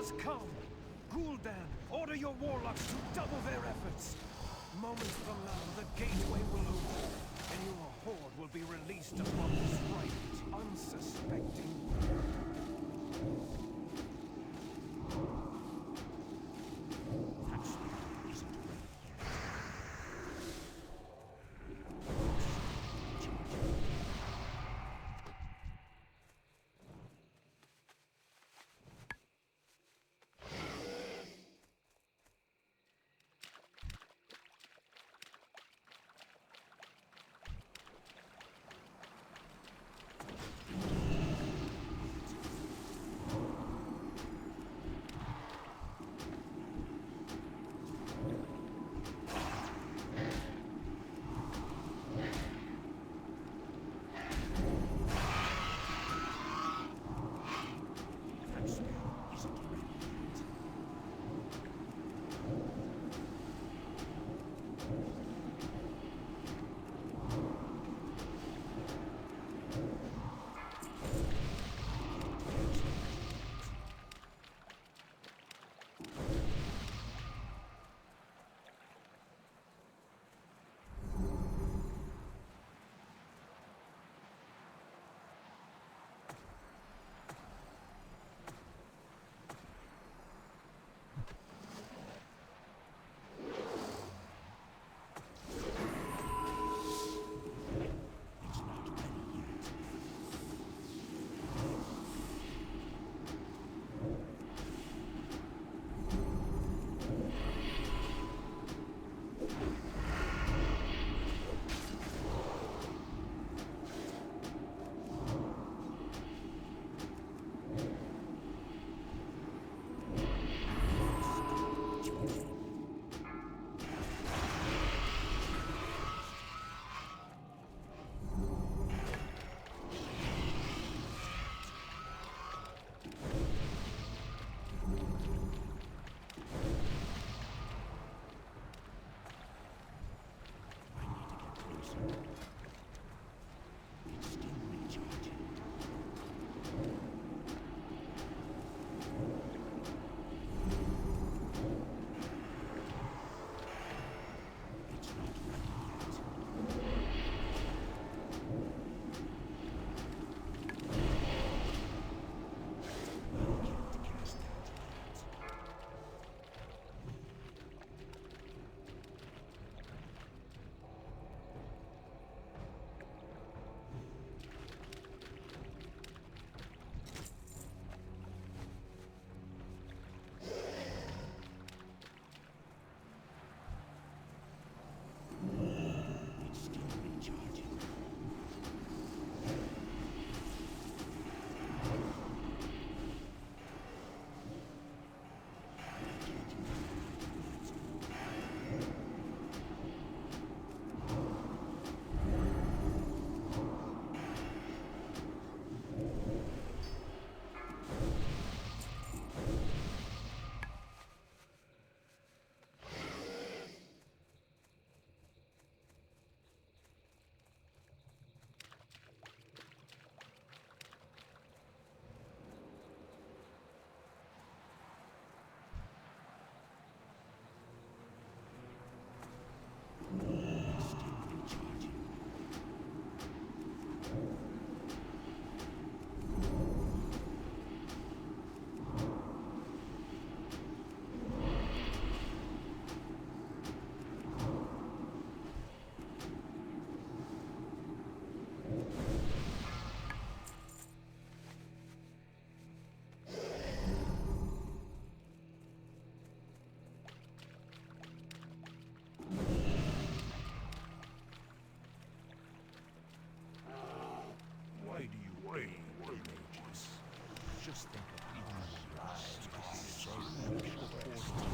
has come! Gul'dan, order your warlocks to double their efforts! Moments from now, the gateway will open, and your horde will be released upon this frightened, unsuspecting world. That spirit isn't ready yet. Why do you wait, mages? Just think of even your lives could be saved. The force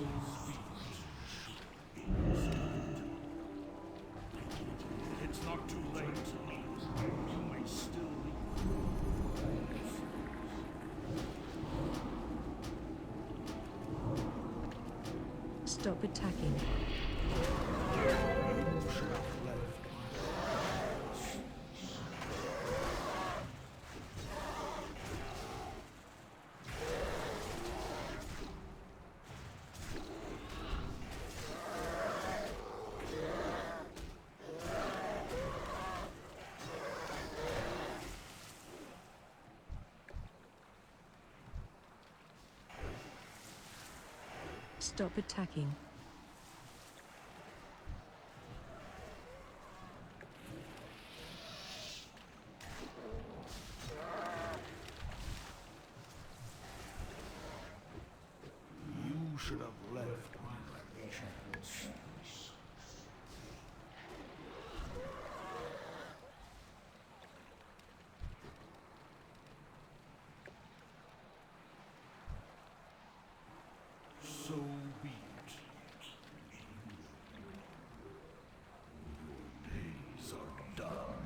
be it. It's not too late. You may still leave. Stop attacking. Stop attacking. You should have left my chance. So be it. Days are done.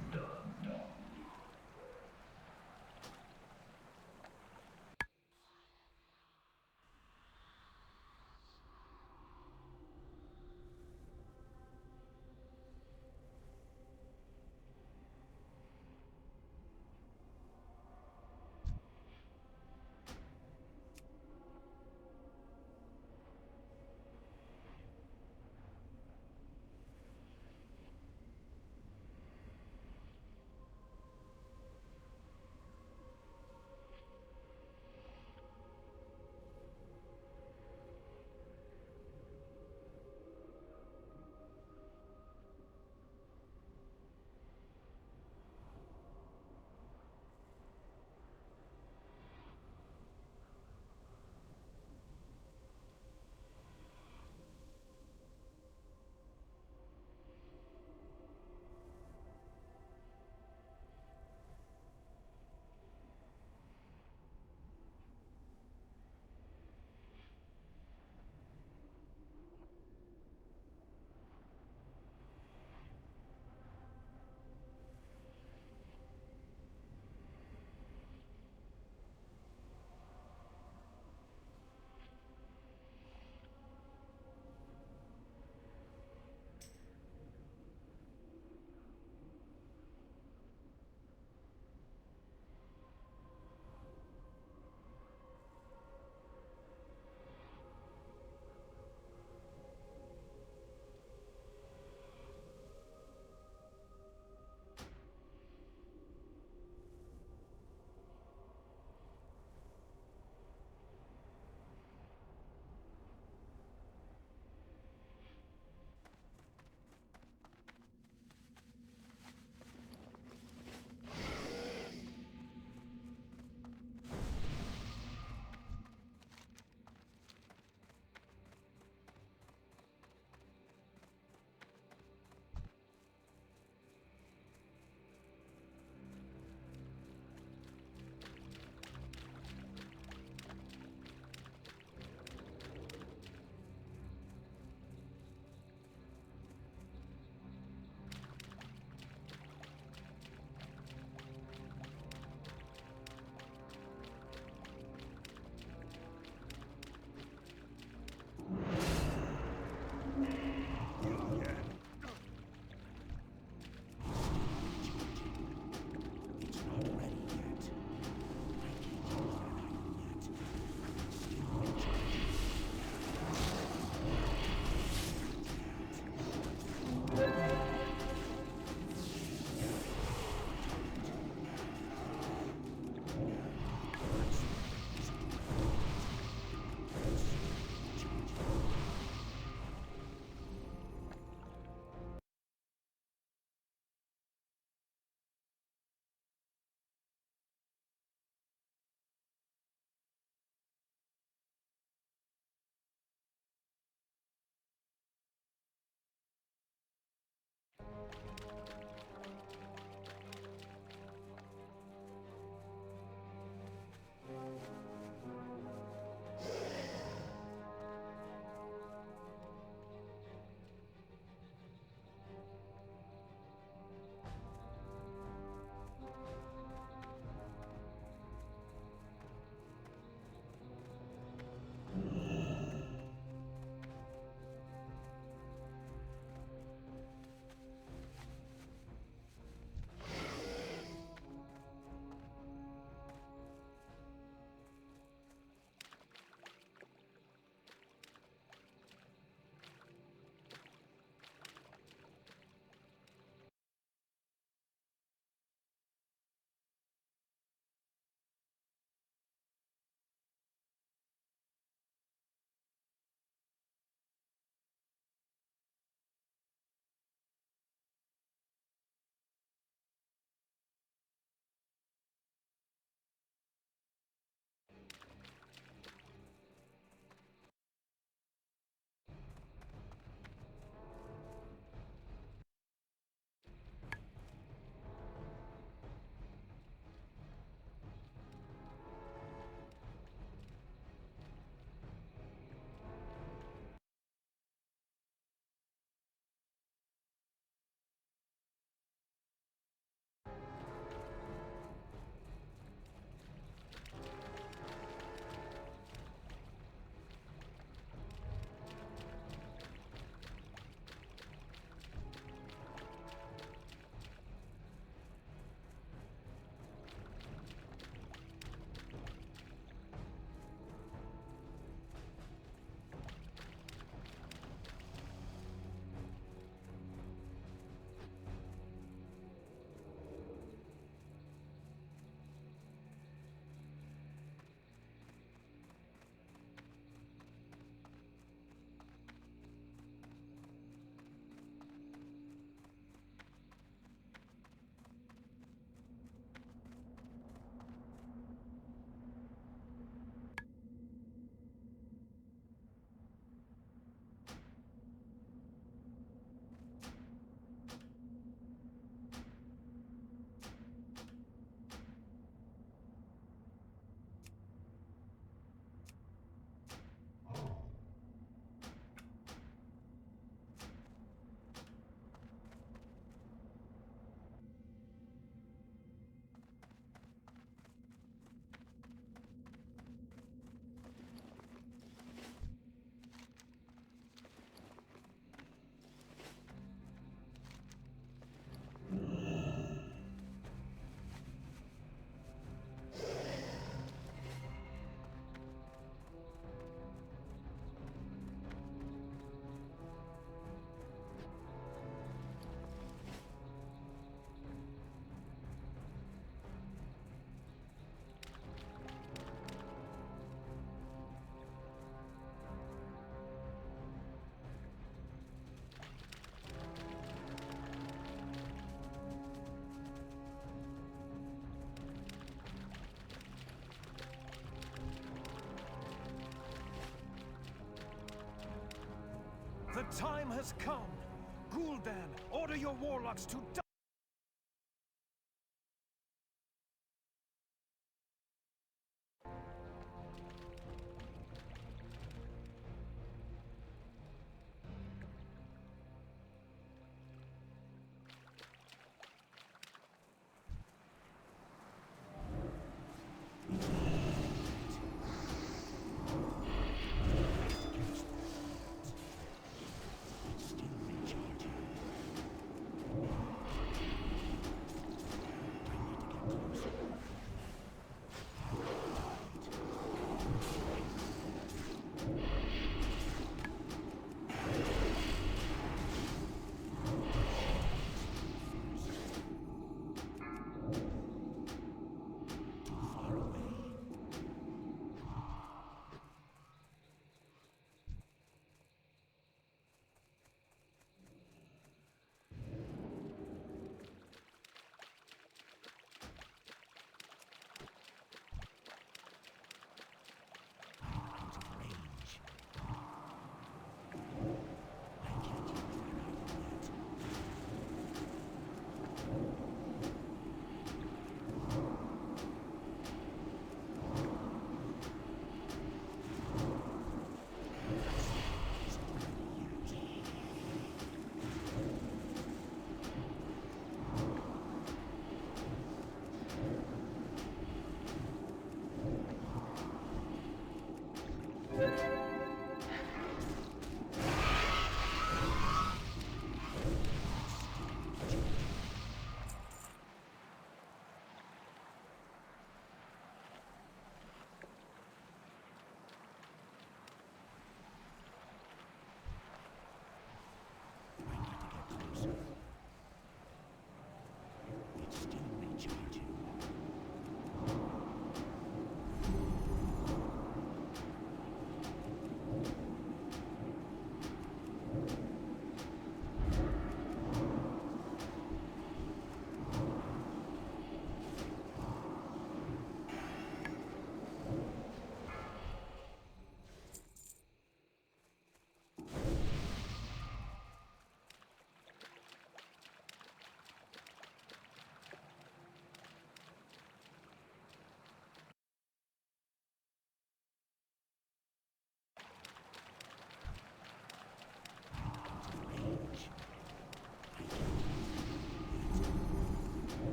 time has come. Gul'dan, order your warlocks to die.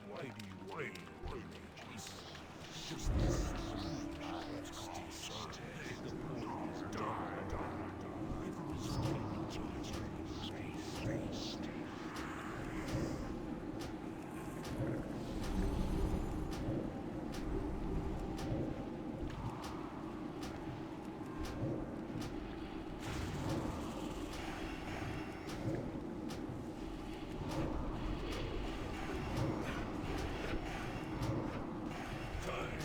Why do you wait, mages? Just this. The point is done. Everyone's killing each other. Time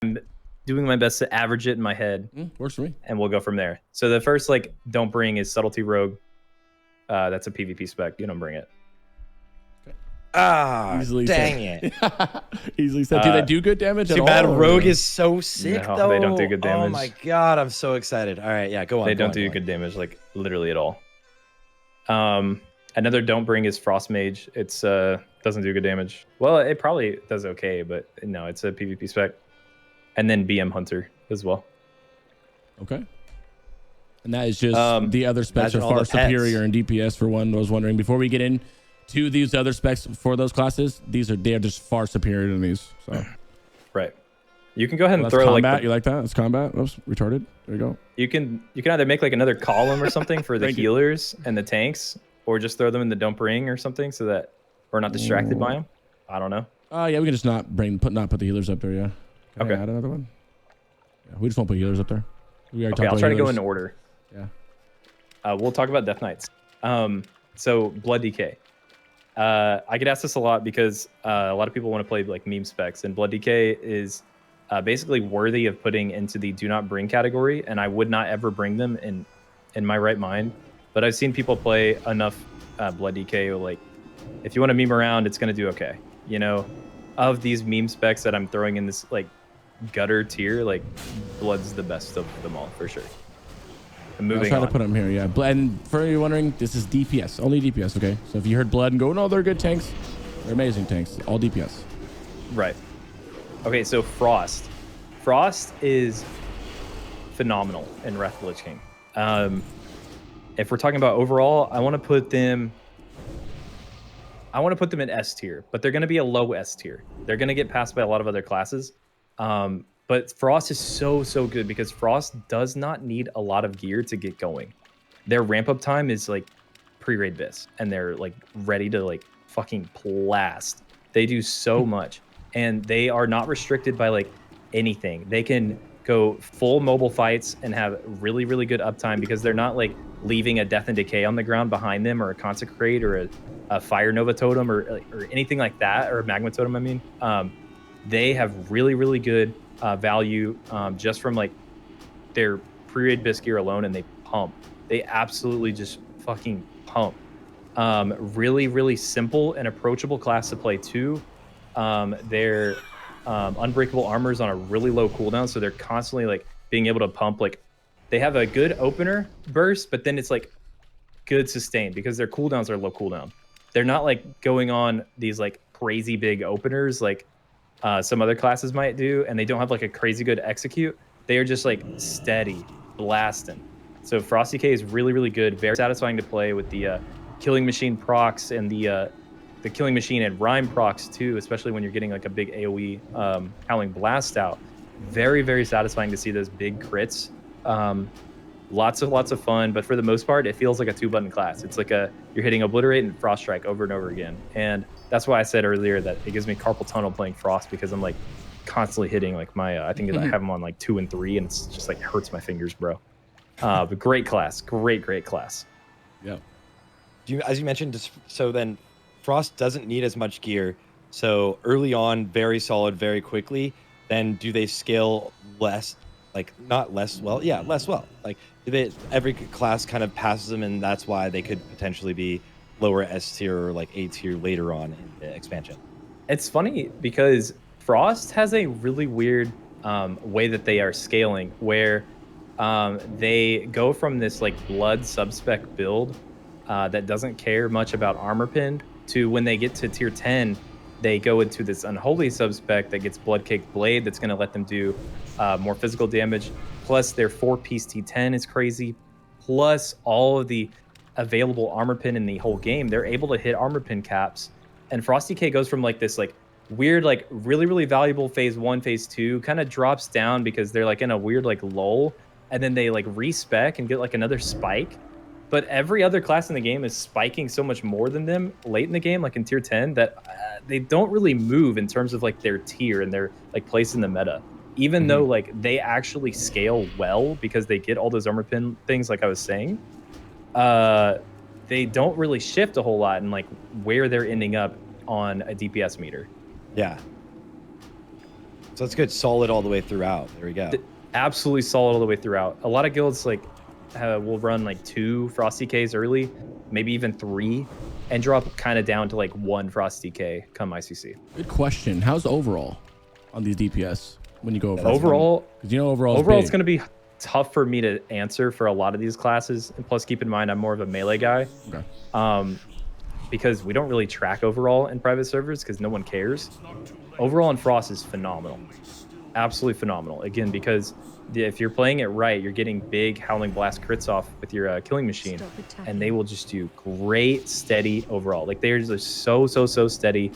I'm doing my best to average it in my head. Works for me. And we'll go from there. So the first like don't bring is Subtlety Rogue. That's a PvP spec. You don't bring it. Easily dang said. it. Easily said. Do they do good damage at Too all? bad or- Rogue is so sick, No, though. they don't do good Oh damage. my god, I'm so excited. All right, yeah, go on. They go don't on, do go good on. damage, like literally at all. Another don't bring is Frost Mage. It's doesn't do good damage. Well, it probably does okay, but no, it's a PvP spec. And then BM Hunter as well. Okay. And that is just the other specs imagine are all the far pets. superior in DPS for one. I was wondering before we get into these other specs for those classes, they're just far superior than these. So Right. You can go ahead and that's throw combat. like You like that? That's combat. Oops, retarded. There you go. you can either make like another column or something for the Thank you. healers and the tanks, or just throw them in the don't bring or something so that we're not distracted by them. I don't know. Yeah, we can just not put the healers up there. Yeah. Can I Okay. add another one. Yeah, we just won't put healers up there. We already Okay, talked I'll about try to go healers. in order. Yeah. We'll talk about Death Knights. So Blood Decay. I get asked this a lot because a lot of people want to play like meme specs, and Blood Decay is basically worthy of putting into the do not bring category, and I would not ever bring them in my right mind. But I've seen people play enough Blood Decay. Like, if you want to meme around, it's gonna do okay. You know, of these meme specs that I'm throwing in this like gutter tier, like Blood's the best of them all for sure. And I'll moving try on. to put them here. Yeah. And for you wondering, this is DPS, only DPS. Okay. So if you heard Blood and go, no, they're good tanks. They're amazing tanks. All DPS. Right. Okay, so Frost. Frost is phenomenal in Wrath of the Lich King. If we're talking about overall, I want to put them in S tier, but they're going to be a low S tier. They're going to get passed by a lot of other classes. But Frost is so good because Frost does not need a lot of gear to get going. Their ramp up time is like pre-raid bis, and they're like ready to like fucking blast. They do so much, and they are not restricted by like anything. They can go full mobile fights and have really good uptime because they're not like leaving a Death and Decay on the ground behind them, or a Consecrate, or a Fire Nova Totem, or anything like that, or a Magma Totem. I mean, they have really good value just from like their pre-raid bis gear alone, and they pump. They absolutely just fucking pump. Really simple and approachable class to play too. Their unbreakable armor is on a really low cooldown, so they're constantly like being able to pump. Like, they have a good opener burst, but then it's like good sustain because their cooldowns are low cooldown. They're not like going on these like crazy big openers like some other classes might do, and they don't have like a crazy good execute. They are just like steady blasting. So Frosty K is really good, very satisfying to play with the Killing Machine procs and the Killing Machine and Rhyme procs too, especially when you're getting like a big AoE Howling Blast out. Very satisfying to see those big crits. Lots of fun, but for the most part, it feels like a 2-button class. It's like you're hitting Obliterate and Frost Strike over and over again, and that's why I said earlier that it gives me carpal tunnel playing Frost, because I'm like constantly hitting like my I think I have them on like 2 and 3, and it's just like hurts my fingers, bro. But great class, great class. Yeah. As you mentioned, so then Frost doesn't need as much gear. So early on, very solid, very quickly. Then do they scale less? Like, not less well? Yeah, less well. Like, every class kind of passes them, and that's why they could potentially be lower S tier or like A tier later on in the expansion. It's funny because Frost has a really weird way that they are scaling, where they go from this like blood subspec build that doesn't care much about armor pinned, to when they get to tier 10, they go into this unholy subspec that gets blood caked blade that's going to let them do more physical damage. Plus their 4-piece T10 is crazy. Plus all of the available armor pin in the whole game, they're able to hit armor pin caps. And Frosty K goes from like this like weird, like really valuable phase 1, phase 2, kind of drops down because they're like in a weird like lull, and then they like respec and get like another spike. But every other class in the game is spiking so much more than them late in the game, like in tier 10, that they don't really move in terms of like their tier and their like place in the meta. Even though like they actually scale well because they get all those armor pin things, like I was saying, they don't really shift a whole lot in like where they're ending up on a DPS meter. Yeah. So that's good. Solid all the way throughout. There we go. Absolutely solid all the way throughout. A lot of guilds like will run like 2 Frost DKs early, maybe even 3, and drop kind of down to like 1 Frost DK come ICC. Good question. How's overall on these DPS when you go over? Overall, because you know overall it's going to be tough for me to answer for a lot of these classes. And plus, keep in mind, I'm more of a melee guy. Okay. Because we don't really track overall in private servers because no one cares. Overall in Frost is phenomenal. Absolutely phenomenal. Again, because if you're playing it right, you're getting big Howling Blast crits off with your killing machine, and they will just do great, steady overall. Like they're just so steady.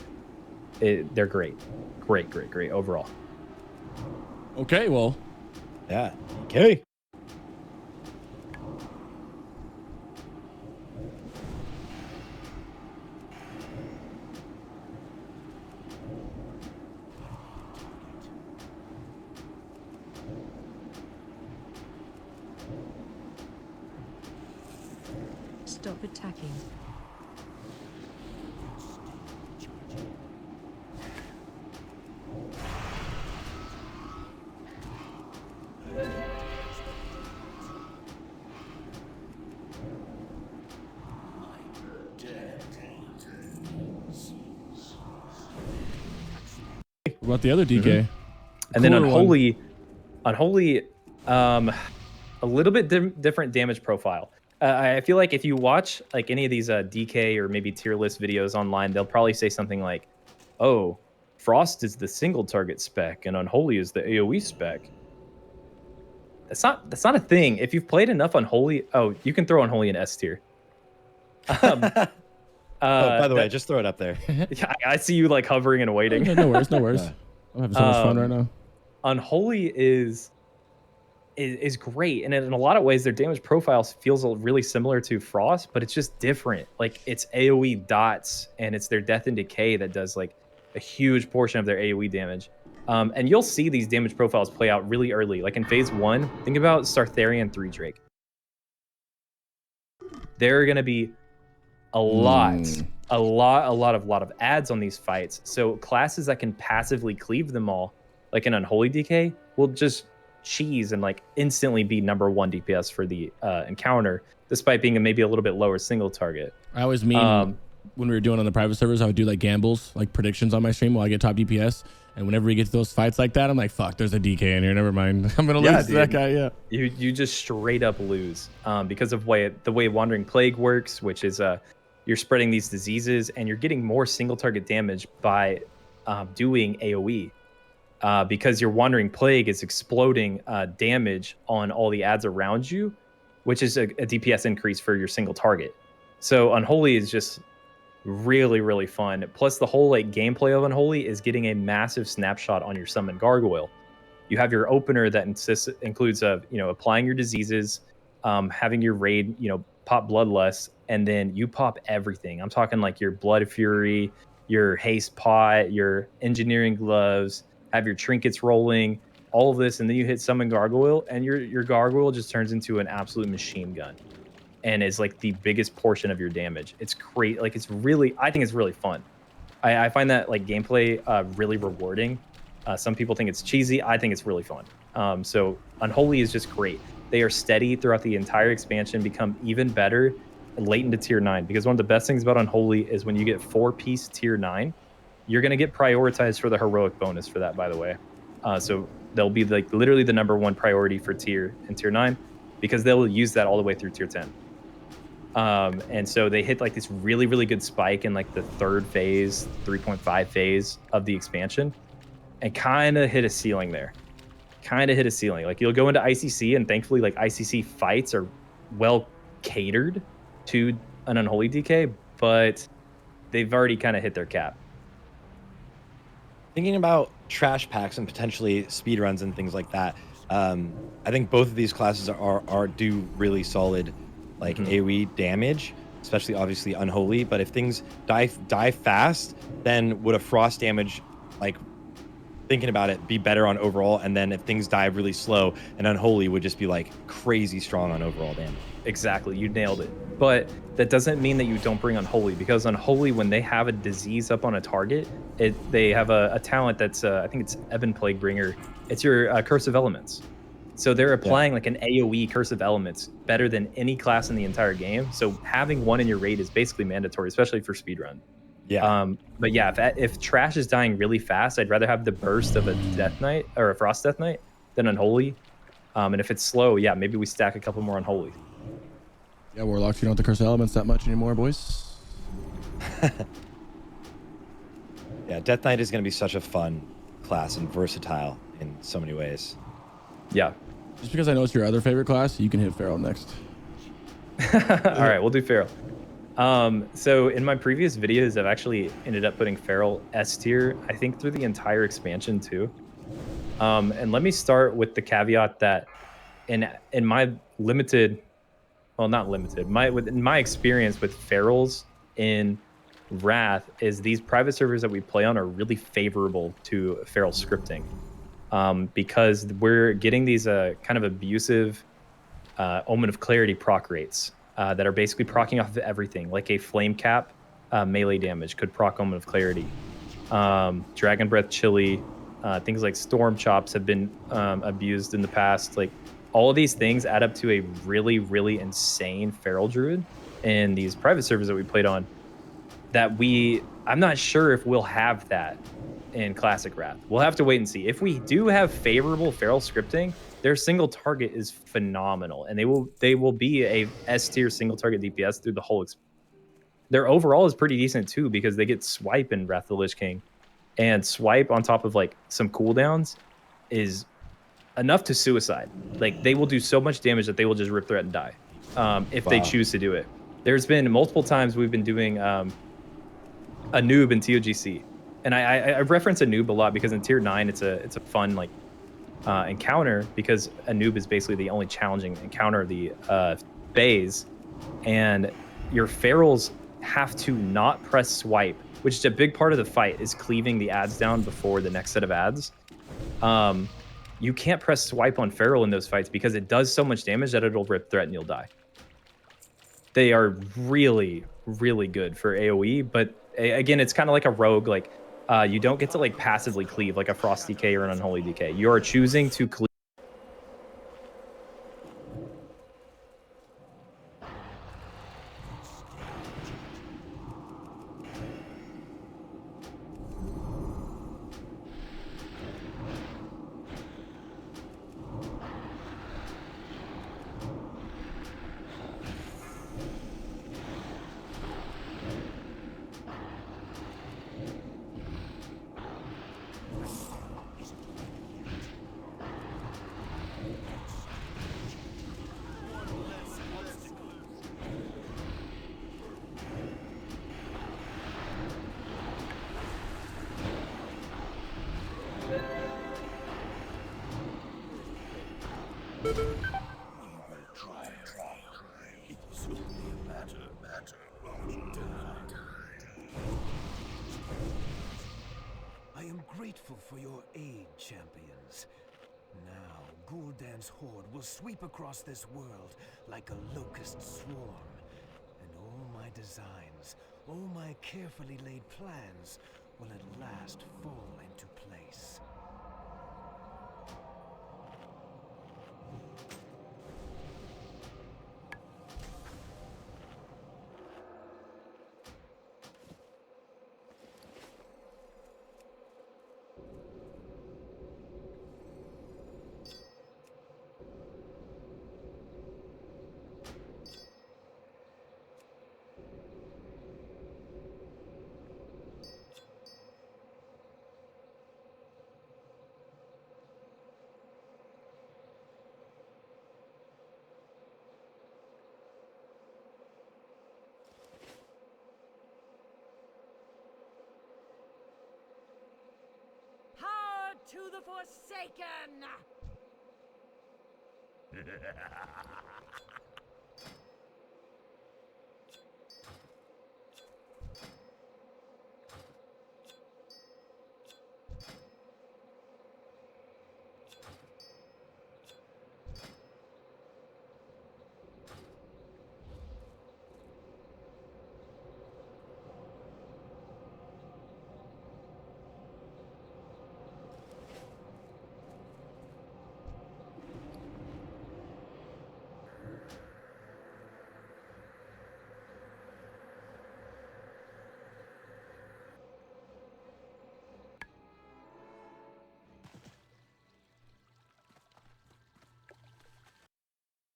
They're great. Great overall. Okay, well. Yeah. Okay. Stop attacking. What about the other DK? And then Cooler Unholy, a little bit different damage profile. I feel like if you watch like any of these DK or maybe tier list videos online, they'll probably say something like, "Oh, Frost is the single target spec and Unholy is the AOE spec." That's not a thing. If you've played enough Unholy, you can throw Unholy in S tier. By the way, just throw it up there. Yeah, I see you like hovering and waiting. No worries. I'm having so much fun right now. Unholy is great, and in a lot of ways their damage profile feels really similar to Frost, but it's just different. Like it's AoE dots and it's their death and decay that does like a huge portion of their AoE damage. And you'll see these damage profiles play out really early. Like in phase 1, think about Sartharian 3 Drake. There are going to be a lot of ads on these fights. So classes that can passively cleave them all, like an Unholy DK, will just cheese and like instantly be number 1 DPS for the encounter, despite being maybe a little bit lower single target. I always mean when we were doing on the private servers, I would do like gambles, like predictions on my stream while I get top DPS. And whenever we get to those fights like that, I'm like, fuck, there's a DK in here. Never mind. I'm going to lose to that guy. Yeah. You just straight up lose because of the way Wandering Plague works, which is you're spreading these diseases and you're getting more single target damage by doing AoE. Because your Wandering Plague is exploding damage on all the ads around you, which is a DPS increase for your single target. So Unholy is just really fun. Plus the whole like gameplay of Unholy is getting a massive snapshot on your summon gargoyle. You have your opener that includes applying your diseases, having your raid pop Bloodlust, and then you pop everything. I'm talking like your Blood Fury, your Haste Pot, your Engineering Gloves, have your trinkets rolling, all of this, and then you hit summon gargoyle, and your gargoyle just turns into an absolute machine gun, and is like the biggest portion of your damage. It's great. Like I think it's really fun. I find that like gameplay really rewarding. Some people think it's cheesy. I think it's really fun. So Unholy is just great. They are steady throughout the entire expansion, become even better late into tier 9, because one of the best things about Unholy is when you get 4-piece tier 9, you're going to get prioritized for the heroic bonus for that, by the way. So they'll be like literally the number 1 priority for tier 9, because they'll use that all the way through tier 10. And so they hit like this really good spike in like the 3rd phase, 3.5 phase of the expansion, and kind of hit a ceiling there. Like you'll go into ICC, and thankfully like ICC fights are well catered to an Unholy DK, but they've already kind of hit their cap. Thinking about trash packs and potentially speed runs and things like that, I think both of these classes do really solid like AoE damage, especially obviously Unholy. But if things die fast, then would a Frost damage like thinking about it, be better on overall, and then if things die really slow, and Unholy would just be like crazy strong on overall damage. Exactly, you nailed it. But that doesn't mean that you don't bring Unholy, because Unholy, when they have a disease up on a target, they have a talent that's I think it's Ebon Plaguebringer. It's your Curse of Elements. So they're applying like an AoE Curse of Elements better than any class in the entire game. So having one in your raid is basically mandatory, especially for speedrun. Yeah. But yeah, if Trash is dying really fast, I'd rather have the burst of a Death Knight or a Frost Death Knight than Unholy. And if it's slow, yeah, maybe we stack a couple more Unholy. Yeah, Warlocks, you don't have to curse elements that much anymore, boys. Yeah, Death Knight is going to be such a fun class and versatile in so many ways. Yeah. Just because I know it's your other favorite class, you can hit Feral next. All right, we'll do Feral. So in my previous videos, I've actually ended up putting Feral S tier, I think through the entire expansion too. And let me start with the caveat that in my limited, well, not limited, in my experience with Ferals in Wrath is these private servers that we play on are really favorable to Feral scripting. Because we're getting these kind of abusive Omen of Clarity proc rates that are basically procking off of everything, like a Flame Cap melee damage could proc Omen of Clarity. Dragon Breath Chili, things like Storm Chops have been abused in the past. Like all of these things add up to a really, really insane Feral Druid in these private servers that we played on that I'm not sure if we'll have that in Classic Wrath. We'll have to wait and see. If we do have favorable Feral scripting, their single target is phenomenal, and they will be a S tier single target DPS through the whole. Their overall is pretty decent too because they get swipe in Wrath of the Lich King, and swipe on top of like some cooldowns is enough to suicide. Like they will do so much damage that they will just rip threat and die if they choose to do it. There's been multiple times we've been doing a noob in TOGC. And I reference a noob a lot because in tier 9 it's a fun like encounter because a noob is basically the only challenging encounter of the phase, and your ferals have to not press swipe, which is a big part of the fight, is cleaving the ads down before the next set of ads. You can't press swipe on feral in those fights because it does so much damage that it'll rip threat and you'll die. They are really, really good for AoE, but again, it's kind of like a rogue. Like you don't get to like passively cleave like a Frost DK or an Unholy DK. You are choosing to cleave. I am grateful for your aid, champions. Now, Gul'dan's horde will sweep across this world like a locust swarm. And all my designs, all my carefully laid plans will at last fall into place. Power to the Forsaken!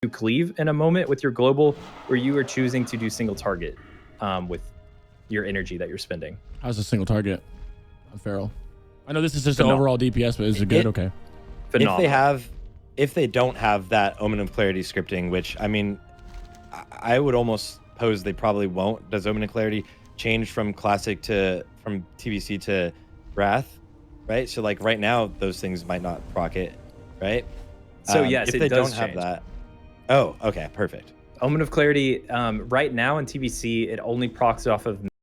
to cleave in a moment with your global, or you are choosing to do single target with your energy that you're spending. How's a single target on Feral? I know this is just an Phenomenal. overall DPS, but is it good? Okay. Phenomenal. If they don't have that Omen of Clarity scripting, which I mean, I would almost pose they probably won't. Does Omen of Clarity change from classic from TBC to Wrath, right? So like right now, those things might not proc it, right? So yes, if it they does don't have change. that. Oh, okay, perfect. Omen of Clarity, right now in TBC, it only procs off of